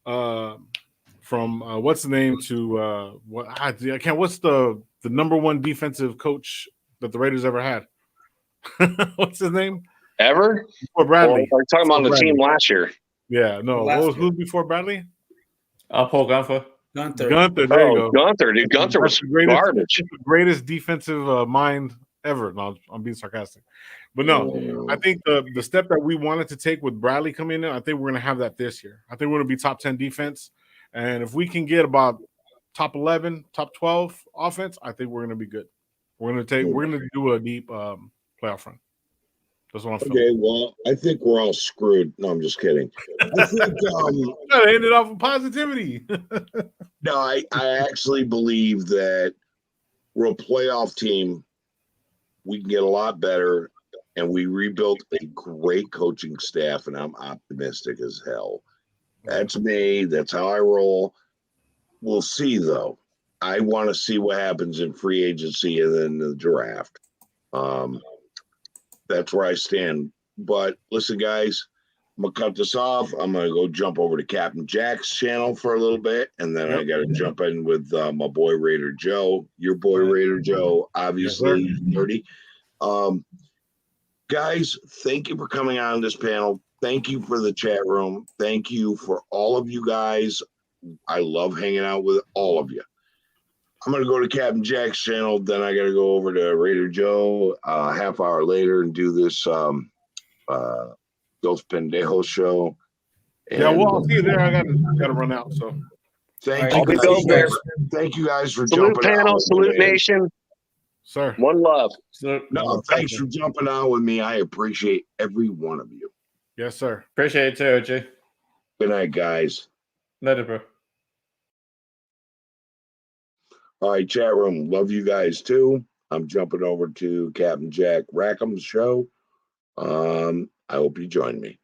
what's the name to what's the number one defensive coach that the Raiders ever had? What's his name? Ever? Before Bradley. We're talking about the team last year. Yeah, no. Who's before Bradley? Paul Gunther. Gunther, there you go. Gunther, dude. Gunther was garbage. The greatest defensive mind ever. No, I'm being sarcastic. But no, I think the step that we wanted to take with Bradley coming in, I think we're going to have that this year. I think we're going to be top 10 defense. And if we can get about top 11, top 12 offense, I think we're going to be good. We're going to do a deep playoff run. That's what I'm Okay, feeling. well, I think we're all screwed. No, I'm just kidding. I think Gotta end it off with positivity. no, I actually believe that we're a playoff team. We can get a lot better, and we rebuilt a great coaching staff, and I'm optimistic as hell. That's me. That's how I roll. We'll see, though. I want to see what happens in free agency and then the draft. That's where I stand. But listen, guys, I'm gonna cut this off. I'm gonna go jump over to Captain Jack's channel for a little bit, and then I got to jump in with my boy Raider Joe. Your boy Raider Joe, obviously, dirty. Guys, thank you for coming on this panel. Thank you for the chat room. Thank you for all of you guys. I love hanging out with all of you. I'm going to go to Captain Jack's channel. Then I got to go over to Raider Joe a half hour later and do this Dos Pendejos show. And, yeah, well, I'll see you there. I got to run out. So thank I'll be over there. Thank you guys for Salute jumping panel, on. salute nation. Sir. One love. No, thanks for jumping on with me. I appreciate every one of you. Yes, sir. Appreciate it too, OG. Good night, guys. Later, bro. All right, chat room. Love you guys too. I'm jumping over to Captain Jack Rackham's show. I hope you join me.